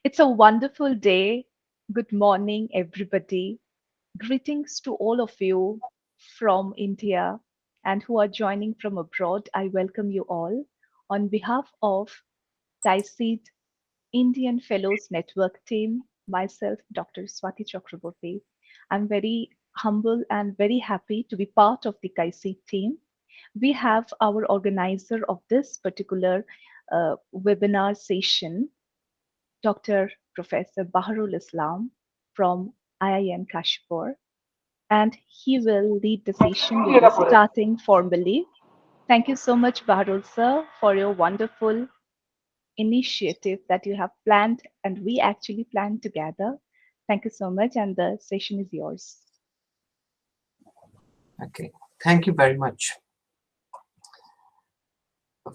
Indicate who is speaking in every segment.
Speaker 1: It's a wonderful day. Good morning, everybody. Greetings to all of you from India and who are joining from abroad. I welcome you all. On behalf of TISEED Indian Fellows Network team, myself, Dr. Swati Chakraborty, I'm very humble and very happy to be part of the KAISEED team. We have our organizer of this particular webinar session, Dr. Professor Baharul Islam from IIM Kashmir, and he will lead the session. We'll be starting formally. Thank you so much, Baharul sir, for your wonderful initiative that you have planned and we actually planned together. Thank you so much, and the session is yours.
Speaker 2: Okay, thank you very much.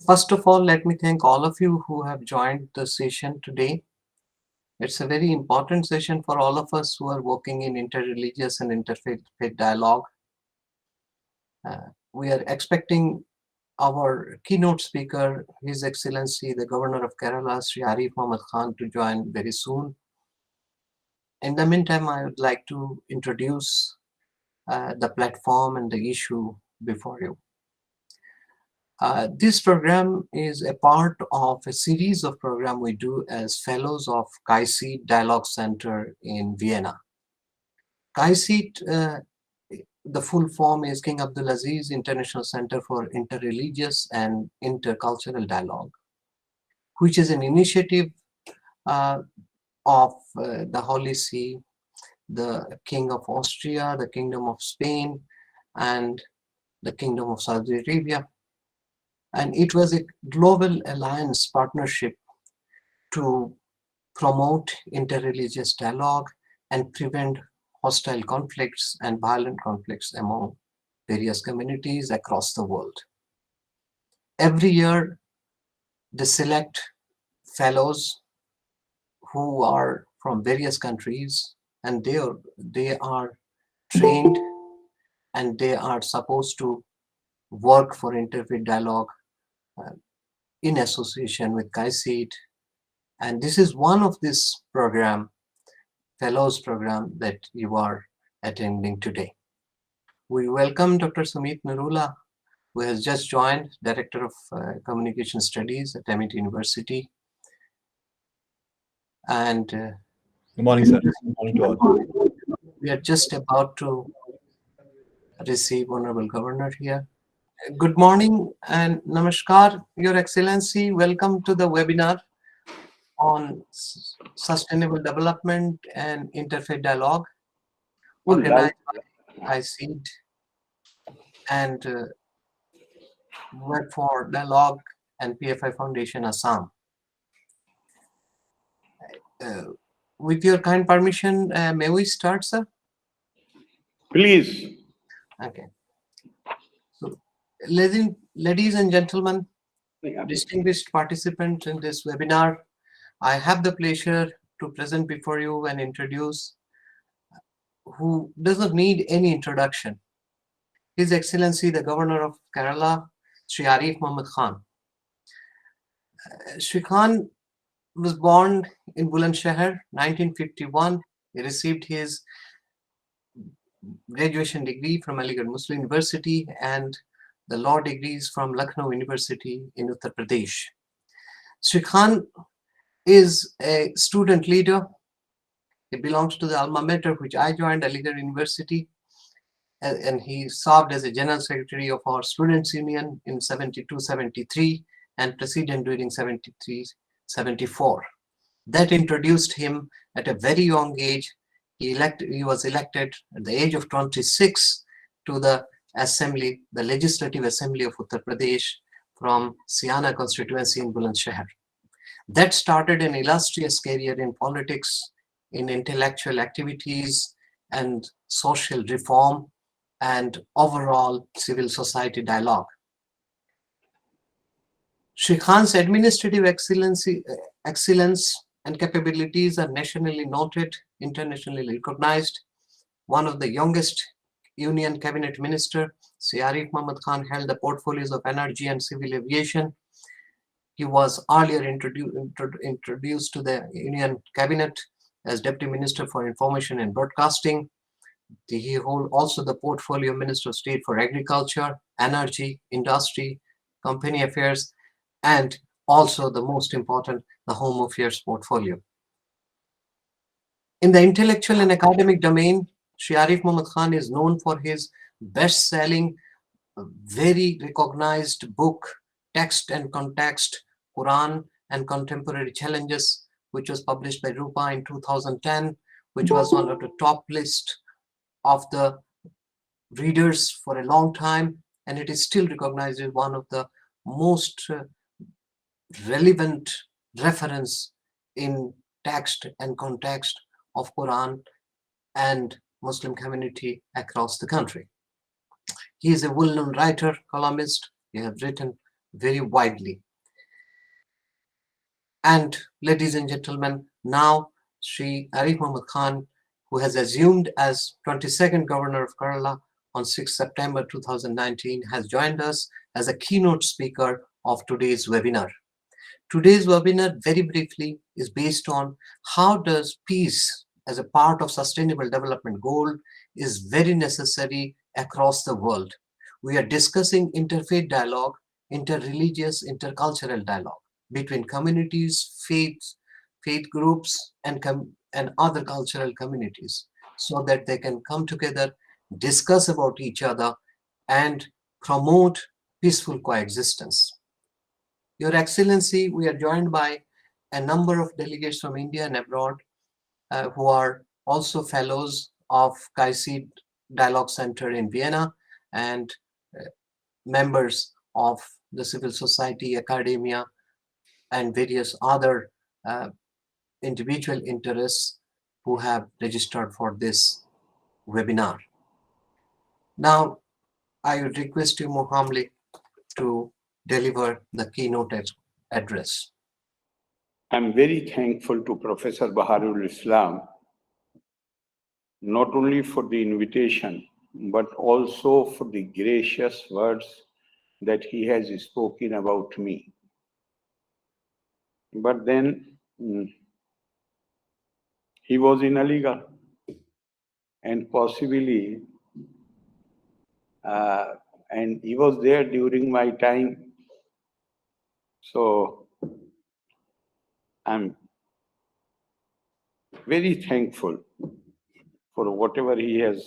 Speaker 2: First of all, let me thank all of you who have joined the session today. It's a very important session for all of us who are working in interreligious and interfaith dialogue. We are expecting our keynote speaker, His Excellency, the Governor of Kerala, Sri Arif Muhammad Khan, to join very soon. In the meantime, I would like to introduce the platform and the issue before you. This program is a part of a series of programs we do as fellows of KAISEED Dialogue Center in Vienna. KAISEED, the full form is King Abdulaziz International Center for Interreligious and Intercultural Dialogue, which is an initiative of the Holy See, the King of Austria, the Kingdom of Spain, and the Kingdom of Saudi Arabia. And it was a global alliance partnership to promote interreligious dialogue and prevent hostile conflicts and violent conflicts among various communities across the world. Every year, they select fellows who are from various countries, and they are trained and they are supposed to work for interfaith dialogue in association with KAISEED. And this is one of this program, fellows program, that you are attending today. We welcome Dr. Sumit Narula, who has just joined, Director of Communication Studies at Amity University. And
Speaker 3: good morning, sir. Good morning to all.
Speaker 2: We are just about to receive Honorable Governor here. Good morning and namaskar, Your Excellency. Welcome to the webinar on sustainable development and interfaith dialogue, organized by KAISEED and Work for Dialogue and PFI Foundation Assam. With your kind permission, may we start, sir?
Speaker 4: Please.
Speaker 2: Okay. So, ladies and gentlemen, distinguished participants in this webinar, I have the pleasure to present before you and introduce who does not need any introduction. His Excellency, the Governor of Kerala, Sri Arif Muhammad Khan. Sri Khan was born in Bulandshahr, 1951. He received his graduation degree from Aligarh Muslim University and the law degrees from Lucknow University in Uttar Pradesh. Sri Khan is a student leader. He belongs to the alma mater which I joined, Aligarh University, and he served as a general secretary of our students union in 72-73 and president during 73-74. That introduced him at a very young age. He was elected at the age of 26 to the assembly, the Legislative Assembly of Uttar Pradesh from Siana constituency in Bulandshahr. That started an illustrious career in politics, in intellectual activities and social reform and overall civil society dialogue. Sri Khan's administrative excellence and capabilities are nationally noted, internationally recognized. One of the youngest Union Cabinet Minister, Sri Arif Muhammad Khan, held the portfolios of energy and civil aviation. He was earlier introduced to the Union Cabinet as Deputy Minister for Information and Broadcasting. He holds also the portfolio Minister of State for Agriculture, Energy, Industry, Company Affairs, and also the most important, the Home Affairs portfolio. In the intellectual and academic domain, Shri Arif Muhammad Khan is known for his best-selling, very recognized book, Text and Context, Quran and Contemporary Challenges, which was published by Rupa in 2010, which was one of the top list of the readers for a long time, and it is still recognized as one of the most relevant reference in text and context of Quran and Muslim community across the country. He is a well-known writer, columnist. He has written very widely. And ladies and gentlemen, now Sri Arif Muhammad Khan, who has assumed as 22nd Governor of Kerala on 6 September 2019, has joined us as a keynote speaker of today's webinar. Today's webinar, very briefly, is based on how does peace as a part of sustainable development goal is very necessary across the world. We are discussing interfaith dialogue, interreligious, intercultural dialogue between communities, faith groups, and other cultural communities, so that they can come together, discuss about each other, and promote peaceful coexistence. Your Excellency, we are joined by a number of delegates from India and abroad who are also fellows of CAICID Dialogue Center in Vienna and members of the civil society, academia, and various other individual interests who have registered for this webinar. Now, I would request you, Mohammed, to deliver the keynote address.
Speaker 4: I'm very thankful to Professor Baharul Islam, not only for the invitation, but also for the gracious words that he has spoken about me. But then he was in Aligarh, and possibly, and he was there during my time. So I'm very thankful for whatever he has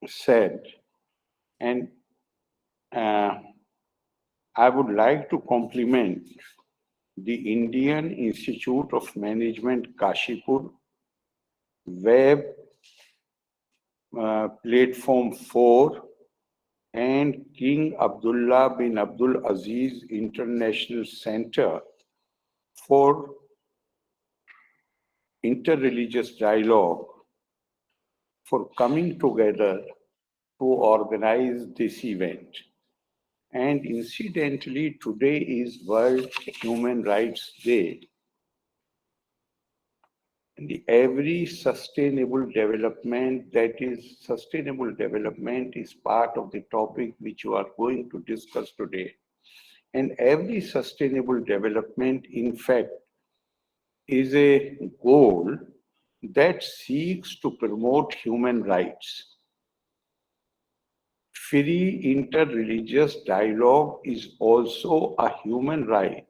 Speaker 4: said. And I would like to compliment the Indian Institute of Management Kashipur Web Platform 4 and King Abdullah bin Abdul Aziz International Center for Interreligious Dialogue for coming together to organize this event. And incidentally, today is World Human Rights Day. And every sustainable development, sustainable development is part of the topic which you are going to discuss today. And every sustainable development, in fact, is a goal that seeks to promote human rights. Free interreligious dialogue is also a human right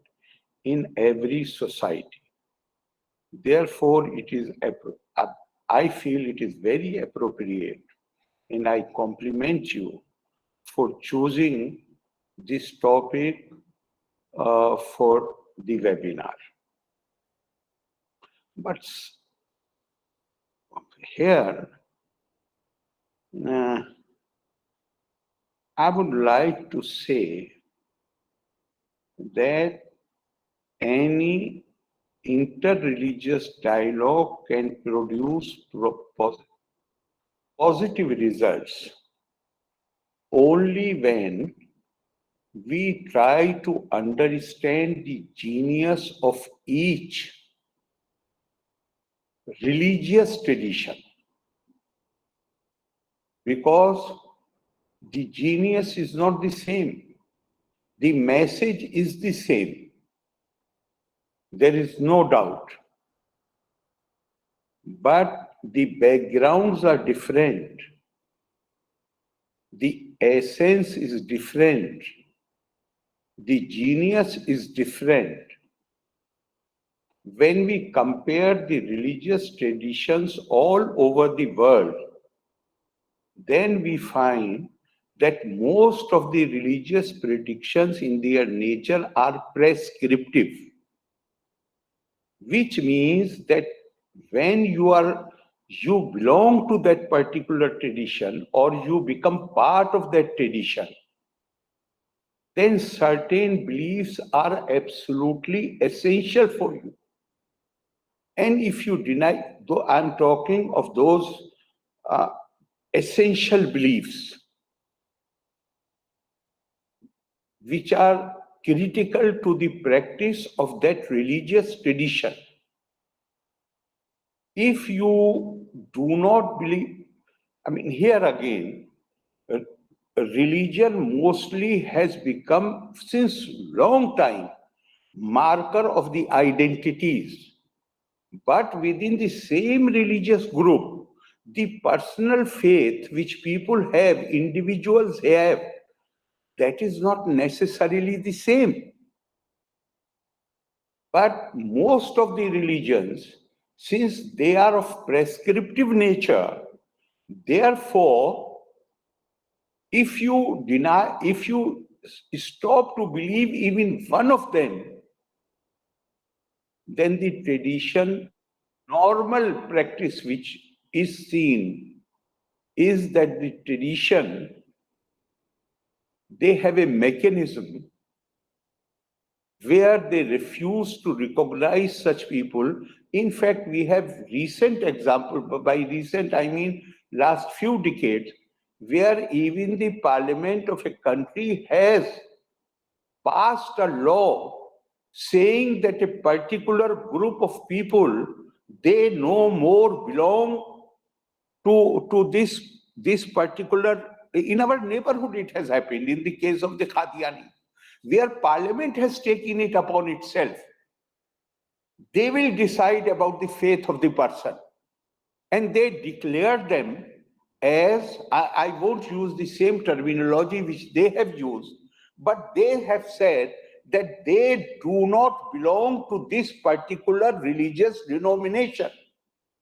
Speaker 4: in every society. Therefore, I feel it is very appropriate, and I compliment you for choosing this topic for the webinar. But here, I would like to say that any interreligious dialogue can produce positive results only when we try to understand the genius of each religious tradition, because the genius is not the same. The message is the same. There is no doubt. But the backgrounds are different. The essence is different. The genius is different. When we compare the religious traditions all over the world, then we find that most of the religious predictions in their nature are prescriptive, which means that when you belong to that particular tradition or you become part of that tradition, then certain beliefs are absolutely essential for you. And if you deny, though I'm talking of those essential beliefs which are critical to the practice of that religious tradition. If you do not believe, here again, religion mostly has become, since long time, marker of the identities. But within the same religious group, the personal faith which people have, individuals have, that is not necessarily the same. But most of the religions, since they are of prescriptive nature, therefore, if you stop to believe even one of them, then the tradition, normal practice which is seen is that the tradition, they have a mechanism where they refuse to recognize such people. In fact, we have recent example, by recent I mean last few decades, where even the parliament of a country has passed a law saying that a particular group of people, they no more belong to this particular, in our neighborhood it has happened in the case of the Qadiani, where parliament has taken it upon itself. They will decide about the faith of the person. And they declare them as, I won't use the same terminology which they have used, but they have said that they do not belong to this particular religious denomination.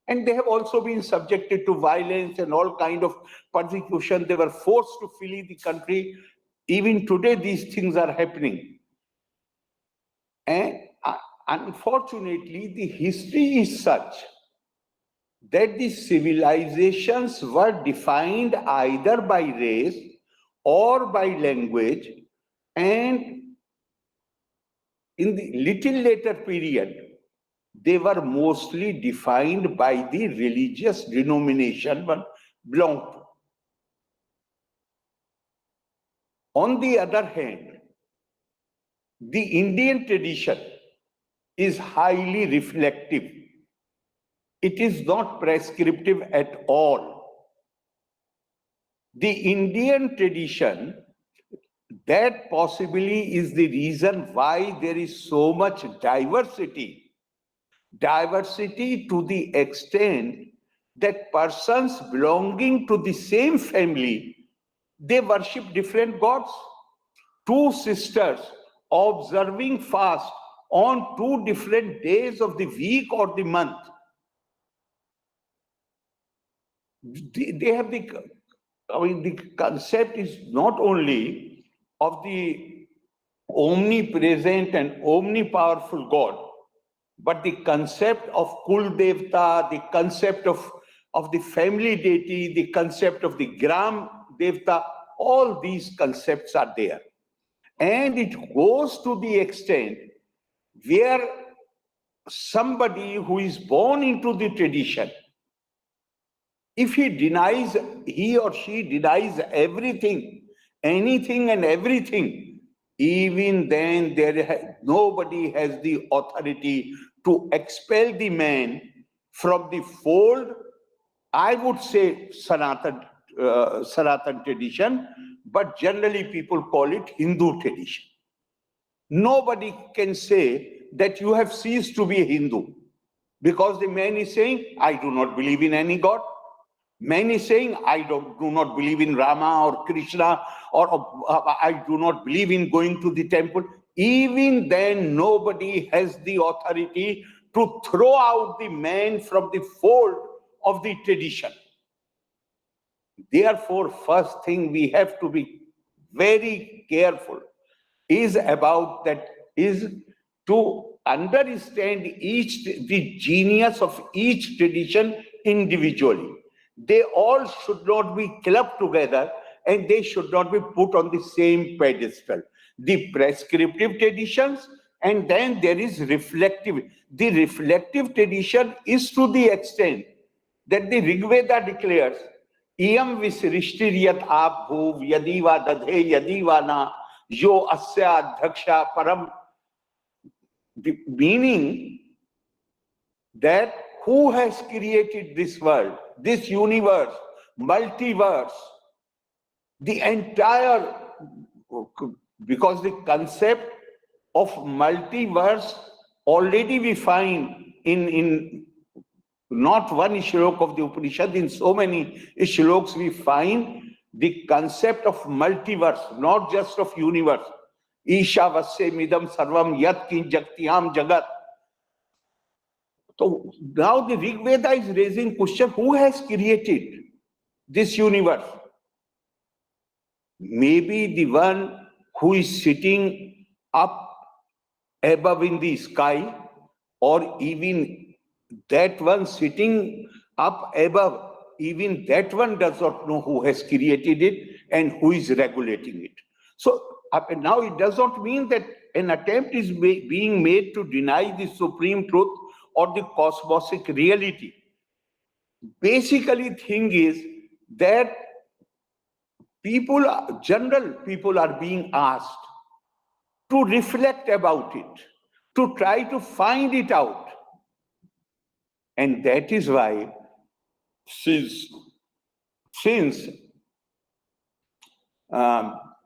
Speaker 4: And they have also been subjected to violence and all kind of persecution. They were forced to flee the country. Even today, these things are happening. And unfortunately, the history is such that the civilizations were defined either by race or by language, and in the little later period, they were mostly defined by the religious denomination one belonged to. On the other hand, the Indian tradition is highly reflective. It is not prescriptive at all. The Indian tradition, that possibly is the reason why there is so much diversity. Diversity to the extent that persons belonging to the same family, they worship different gods. Two sisters observing fast on 2 different days of the week or the month. They have the concept is not only of the omnipresent and omnipowerful God, but the concept of Kul Devta, the concept of the family deity, the concept of the Gram Devta, all these concepts are there. And it goes to the extent where somebody who is born into the tradition, if he or she denies everything, anything and everything, even then nobody has the authority to expel the man from the fold. I would say Sanatan tradition, but generally people call it Hindu tradition. nobody can say that you have ceased to be a Hindu. Because the man is saying, I do not believe in any God. Man is saying, I do not believe in Rama or Krishna, or I do not believe in going to the temple. Even then, nobody has the authority to throw out the man from the fold of the tradition. Therefore, first thing we have to be very careful is about that, is to understand the genius of each tradition individually. They all should not be clubbed together and they should not be put on the same pedestal. The prescriptive traditions, and then there is reflective. The reflective tradition is to the extent that the Rig Veda declares, Iyam visrishtiriyat abhuv yadiva dadhe yadiva na yo asya adhaksha param. The meaning that who has created this world, this universe, multiverse, the entire, because the concept of multiverse already we find in not one shlok of the Upanishad, in so many shloks we find the concept of multiverse, not just of universe. Isha vasya midam sarvam yat kinjaktiyam jagat. So now the Rig Veda is raising question, who has created this universe? Maybe the one who is sitting up above in the sky, or even that one sitting up above, even that one does not know who has created it and who is regulating it. So now it does not mean that an attempt is being made to deny the supreme truth or the cosmosic reality. Basically, thing is that general people are being asked to reflect about it, to try to find it out. And that is why, since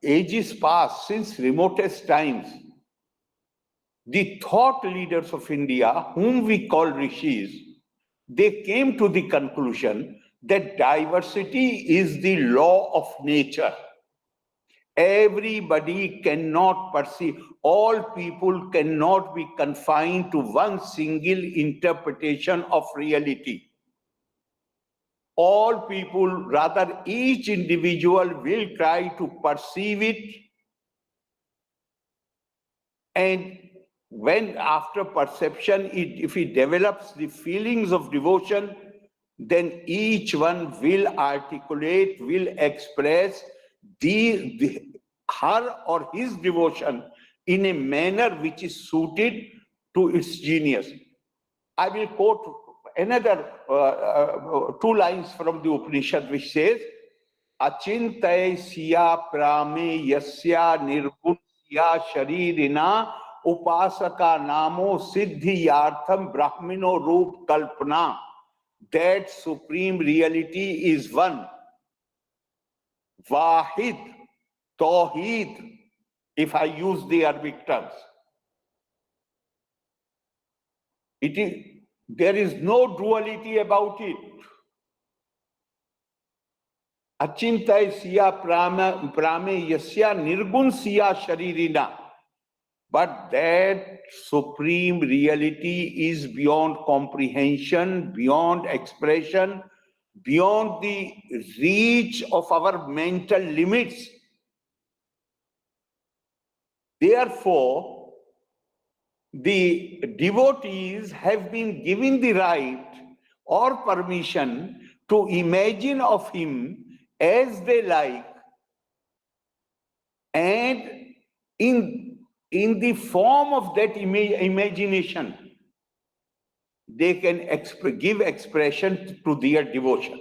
Speaker 4: ages past, since remotest times, the thought leaders of India, whom we call rishis, they came to the conclusion that diversity is the law of nature. Everybody cannot perceive, all people cannot be confined to one single interpretation of reality. All people, rather each individual will try to perceive it, and when after perception, if he develops the feelings of devotion, then each one will articulate, will express her or his devotion in a manner which is suited to its genius. I will quote another 2 lines from the Upanishad which says, Achintay siya prame yasya nirgun siya sharirina upasaka namo siddhi yartham brahmino roop kalpana. That supreme reality is one. Wahid, Tawheed, if I use the Arabic terms. There is no duality about it. Achintay siya prame yasya nirgun siya sharirina. But that supreme reality is beyond comprehension, beyond expression, beyond the reach of our mental limits. Therefore, the devotees have been given the right or permission to imagine of him as they like, and in the form of that imagination, they can give expression to their devotion.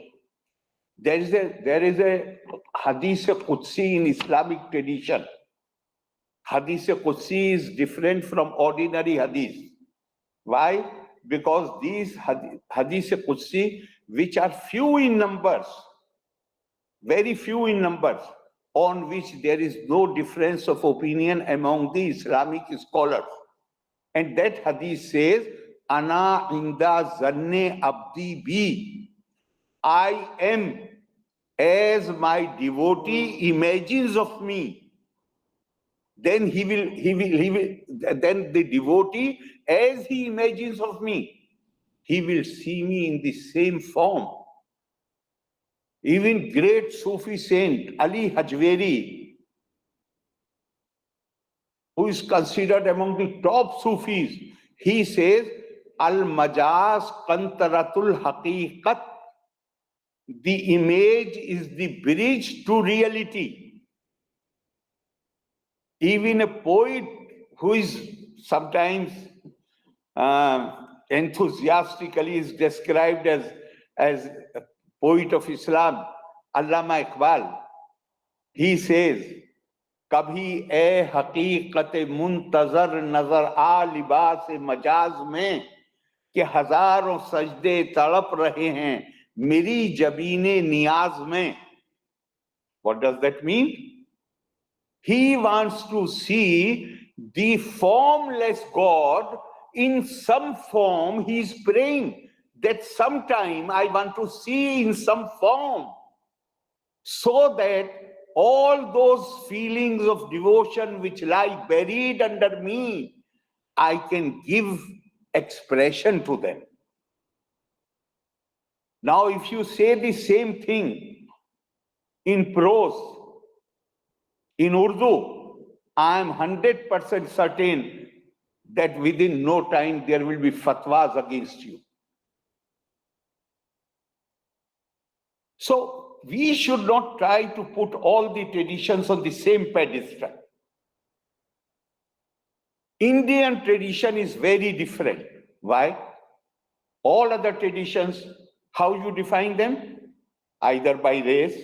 Speaker 4: There is a Hadith Qudsi in Islamic tradition. Hadith Qudsi is different from ordinary Hadith. Why? Because these Hadith Qudsi, which are few in numbers, very few in numbers, on which there is no difference of opinion among the Islamic scholars. And that hadith says, Ana inda zanne abdi bi. I am as my devotee imagines of me. Then then the devotee, as he imagines of me, he will see me in the same form. Even great Sufi saint Ali Hajweri, who is considered among the top Sufis, he says, Al-Majaz Kantaratul Haqiqat. The image is the bridge to reality. Even a poet who is sometimes enthusiastically is described as a poet of Islam, Allama Iqbal, he says, Kabhi ए हकीकत मुंतजर नजर आ लिबास मजाज में कि हजारों सजदे तड़प रहे हैं मेरी जबीने नियाज में. What does that mean? He wants to see the formless God in some form. He is praying that sometime I want to see in some form, so that all those feelings of devotion which lie buried under me, I can give expression to them. Now, if you say the same thing in prose, in Urdu, I am 100% certain that within no time there will be fatwas against you. So we should not try to put all the traditions on the same pedestal. Indian tradition is very different. Why? All other traditions, how you define them? Either by race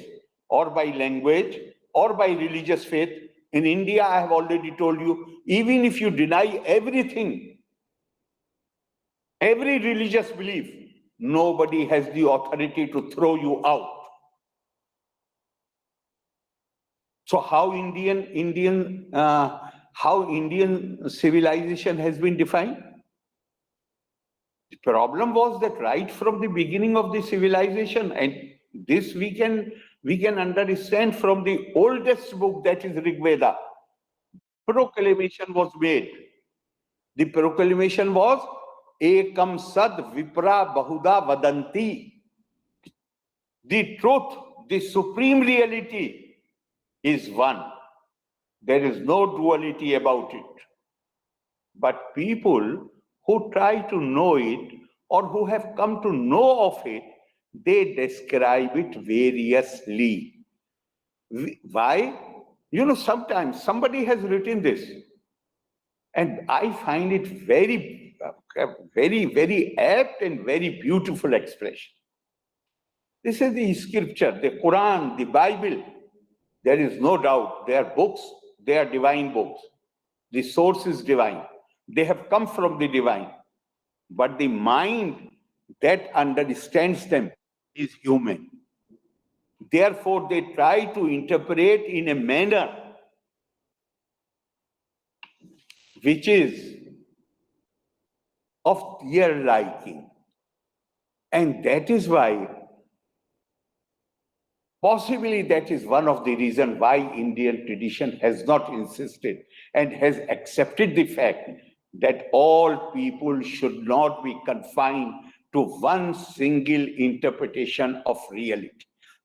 Speaker 4: or by language or by religious faith. In India, I have already told you, even if you deny everything, every religious belief, nobody has the authority to throw you out. So how Indian civilization has been defined? The problem was that right from the beginning of the civilization, and this we can understand from the oldest book, that is Rig Veda, proclamation was made. The proclamation was Ekam Sad Vipra Bahuda Vadanti. The truth, the supreme reality is one. There is no duality about it. But people who try to know it or who have come to know of it, they describe it variously. Why? You know, sometimes somebody has written this, and I find it very, very apt and very beautiful expression. This is the scripture, the Quran, the Bible. There is no doubt. They are books, they are divine books. The source is divine. They have come from the divine. But the mind that understands them is human. Therefore, they try to interpret in a manner which is of their liking. And that is why, possibly that is one of the reasons why Indian tradition has not insisted and has accepted the fact that all people should not be confined to one single interpretation of reality.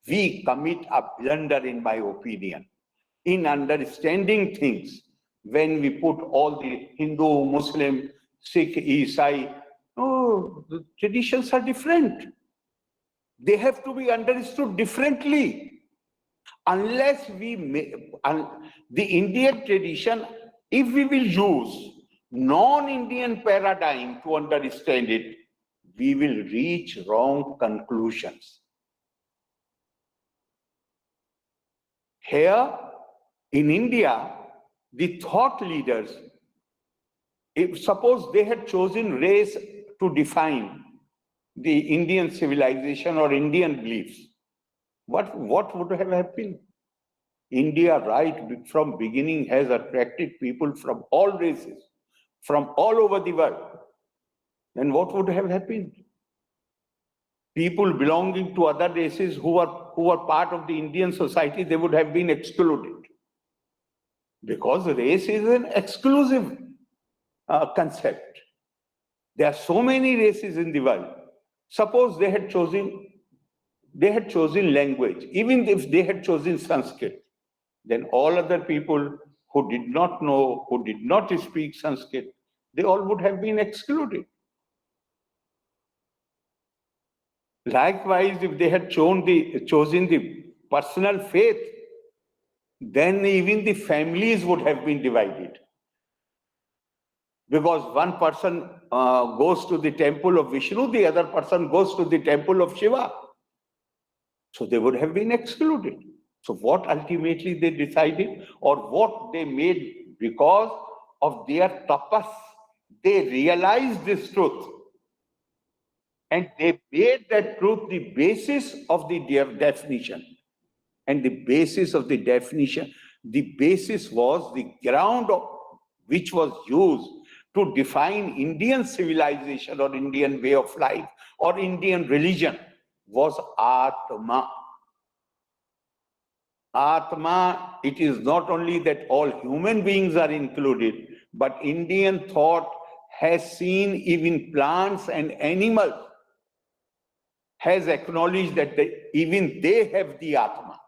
Speaker 4: We commit a blunder, in my opinion, in understanding things when we put all the Hindu, Muslim, Sikh, Isai. Oh, the traditions are different. They have to be understood differently. Unless we the Indian tradition, if we will use non-Indian paradigm to understand it, we will reach wrong conclusions. Here in India, the thought leaders, if suppose they had chosen race to define the Indian civilization or Indian beliefs, what would have happened? India right from beginning has attracted people from all races, from all over the world, then what would have happened? People belonging to other races who are part of the Indian society, they would have been excluded. Because race is an exclusive concept. There are so many races in the world. Suppose they had chosen language, even if they had chosen Sanskrit, then all other people who did not know, who did not speak Sanskrit, they all would have been excluded. Likewise, if they had chosen the personal faith, then even the families would have been divided. Because one person goes to the temple of Vishnu, the other person goes to the temple of Shiva. So they would have been excluded. So what ultimately they decided, or what they made because of their tapas, they realized this truth. And they made that truth the basis of the definition. And the basis of the definition, the basis was the ground which was used to define Indian civilization or Indian way of life or Indian religion was Atma. Atma, it is not only that all human beings are included, but Indian thought has seen even plants and animals, has acknowledged that even they have the Atma.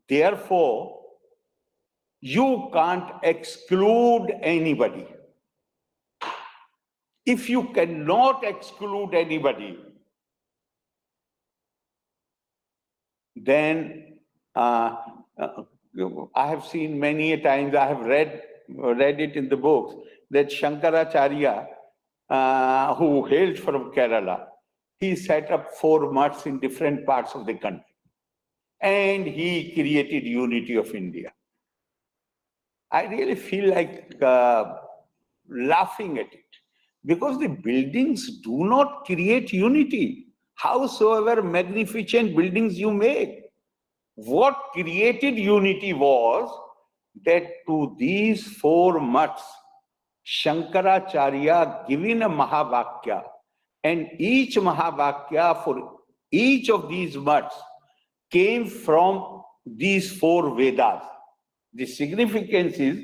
Speaker 4: Therefore, you can't exclude anybody. If you cannot exclude anybody, then I have seen many a times, I have read it in the books, that Shankaracharya, who hailed from Kerala, he set up 4 mutts in different parts of the country. And he created unity of India. I really feel like laughing at it, because the buildings do not create unity. Howsoever magnificent buildings you make, what created unity was that to these 4 mutts, Shankaracharya given a Mahavakya, and each Mahavakya for each of these mutts came from these 4 Vedas. The significance is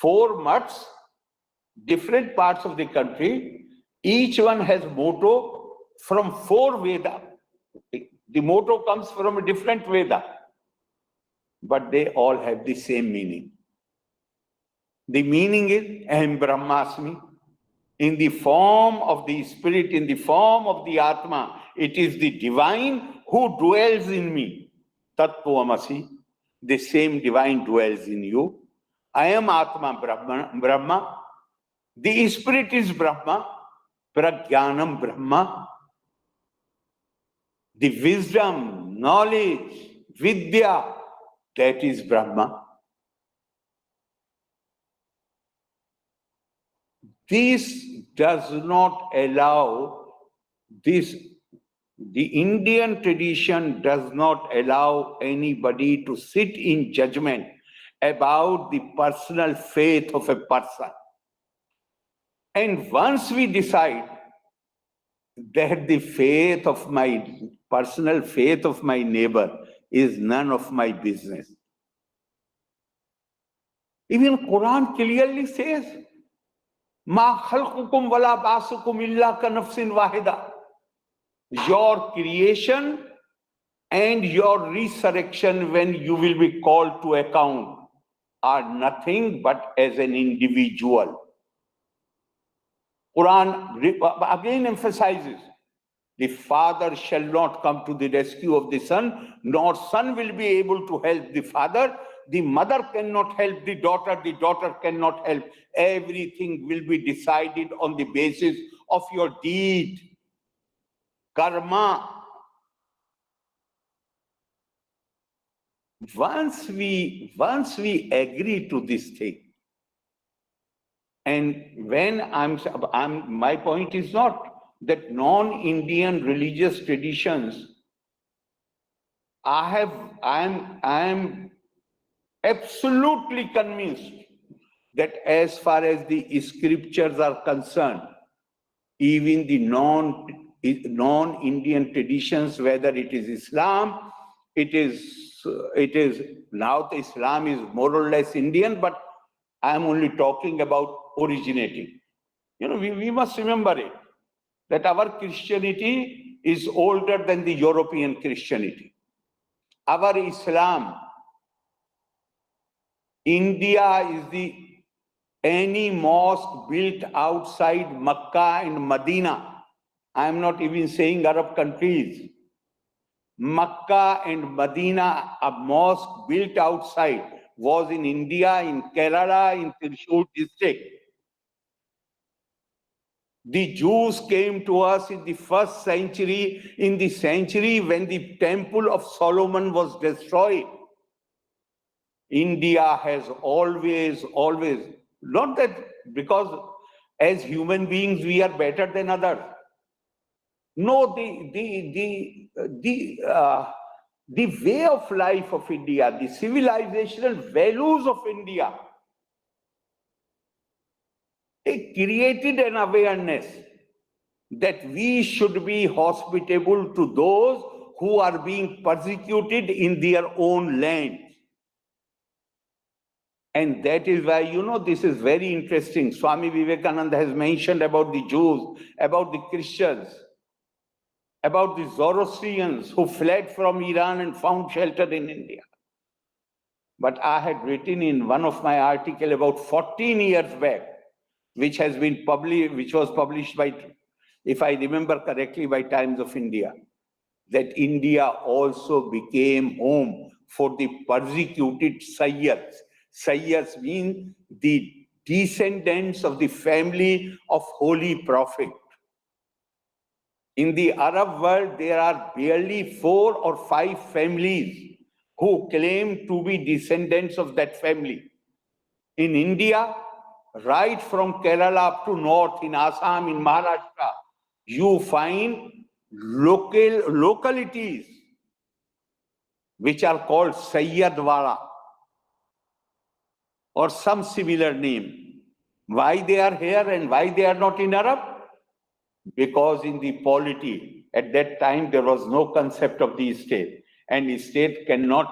Speaker 4: 4 mutts, different parts of the country, each one has motto from 4 Vedas. The motto comes from a different Veda, but they all have the same meaning. The meaning is Aham Brahmasmi. In the form of the spirit, in the form of the Atma, it is the divine who dwells in me. Tattvamasi, the same divine dwells in you. I am Atma Brahma. The spirit is Brahma. Prajnanam Brahma. The wisdom, knowledge, Vidya, that is Brahma. This does not allow this. The Indian tradition does not allow anybody to sit in judgment about the personal faith of a person. And once we decide that the faith of my personal faith of my neighbor is none of my business. Even Quran clearly says, Ma khalqukum wala ba'sukum illa ka nafsin wahida. Your creation and your resurrection, when you will be called to account, are nothing but as an individual. Quran again emphasizes, the father shall not come to the rescue of the son, nor son will be able to help the father. The mother cannot help the daughter cannot help. Everything will be decided on the basis of your deed. Karma. Once we agree to this thing, and when my point is not that non-Indian religious traditions I am absolutely convinced that as far as the scriptures are concerned, even the non-Indian traditions, whether it is Islam, it is now the Islam is more or less Indian, but I am only talking about originating. You know, we must remember it, that our Christianity is older than the European Christianity. Our Islam, India is any mosque built outside Mecca and Medina. I am not even saying Arab countries. Mecca and Medina, a mosque built outside, was in India, in Kerala, in Thrissur district. The Jews came to us in the first century, in the century when the Temple of Solomon was destroyed. India has always, not that because as human beings we are better than others. No, the way of life of India, the civilizational values of India, it created an awareness that we should be hospitable to those who are being persecuted in their own land. And that is why, you know, this is very interesting. Swami Vivekananda has mentioned about the Jews, about the Christians, about the Zoroastrians who fled from Iran and found shelter in India. But I had written in one of my articles about 14 years back, which has been published, which was published by, if I remember correctly, by Times of India, that India also became home for the persecuted Sayyids. Sayyids mean the descendants of the family of Holy Prophet. In the Arab world, there are barely 4 or 5 families who claim to be descendants of that family. In India, right from Kerala up to north, in Assam, in Maharashtra, you find localities which are called Sayyadwala or some similar name. Why they are here and why they are not in Arab? Because in the polity, at that time, there was no concept of the state, and the state cannot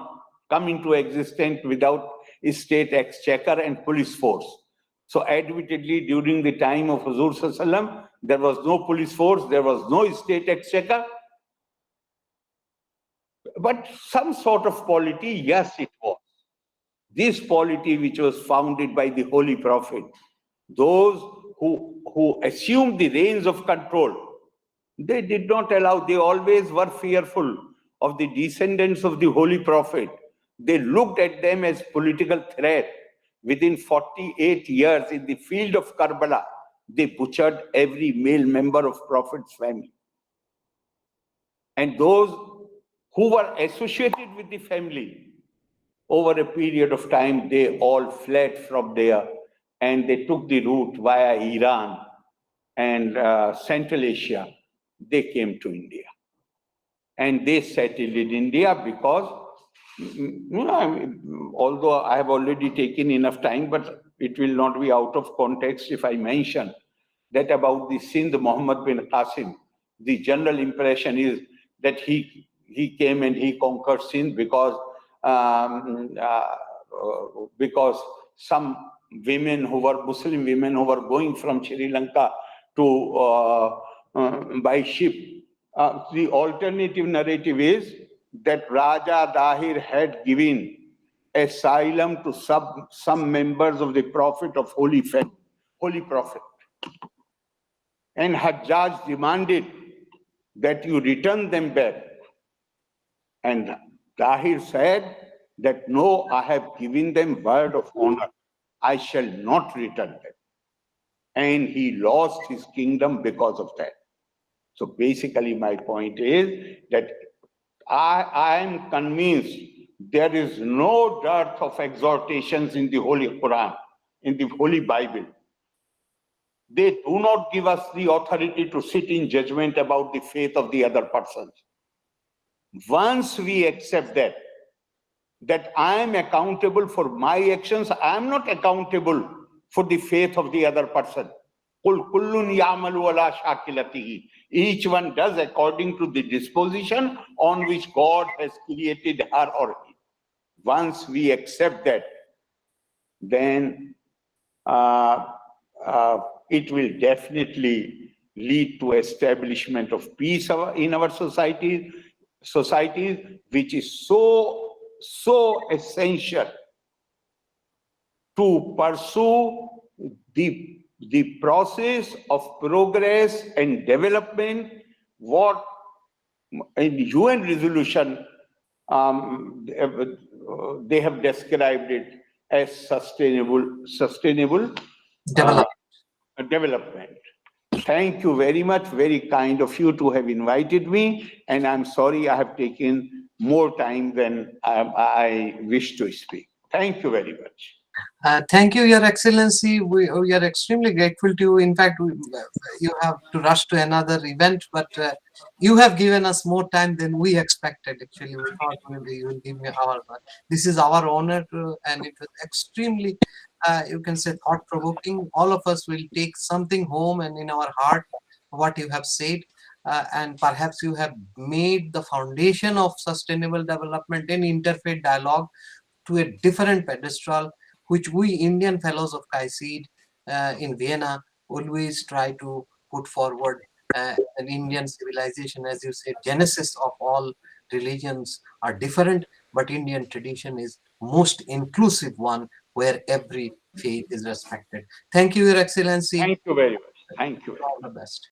Speaker 4: come into existence without a state exchequer and police force. So admittedly, during the time of Huzur Sallallahu Alaihi Wasallam, there was no police force, there was no state exchequer. But some sort of polity, yes, it was. This polity which was founded by the Holy Prophet, those who assumed the reins of control, they did not allow, they always were fearful of the descendants of the Holy Prophet. They looked at them as political threat. Within 48 years in the field of Karbala, they butchered every male member of Prophet's family. And those who were associated with the family, over a period of time, they all fled from there and they took the route via Iran and Central Asia. They came to India. And they settled in India because, you know, although I have already taken enough time, but it will not be out of context if I mention that about the Sindh Muhammad bin Qasim. The general impression is that he came and he conquered Sindh because some women who were Muslim women who were going from Sri Lanka to by ship. The alternative narrative is that Raja Dahir had given asylum to some members of the Prophet of Holy Prophet. And Hajjaj demanded that you return them back. And Dahir said that no, I have given them word of honor. I shall not return them. And he lost his kingdom because of that. So basically my point is that I am convinced there is no dearth of exhortations in the Holy Quran, in the Holy Bible. They do not give us the authority to sit in judgment about the faith of the other persons. Once we accept that I am accountable for my actions, I am not accountable for the faith of the other person. قُلْ كُلٌّ يَعْمَلُ عَلَى شَاكِلَتِهِ. Each one does according to the disposition on which God has created her or him. Once we accept that, then it will definitely lead to establishment of peace in our society, which is so essential to pursue the process of progress and development, what in UN resolution they have described it as sustainable development. Thank you very much. Very kind of you to have invited me. And I'm sorry I have taken more time than I wish to speak. Thank you very much.
Speaker 2: Thank you, Your Excellency. We are extremely grateful to you. In fact, you have to rush to another event, but you have given us more time than we expected. Actually, we thought maybe you will give me our. This is our honor, and it was extremely, you can say, thought-provoking. All of us will take something home and in our heart what you have said. And perhaps you have made the foundation of sustainable development and interfaith dialogue to a different pedestal, which we Indian Fellows of CAICID in Vienna always try to put forward. An Indian civilization, as you said, genesis of all religions are different, but Indian tradition is most inclusive one where every faith is respected. Thank you, Your Excellency.
Speaker 4: Thank you very much. Thank you.
Speaker 2: All the best.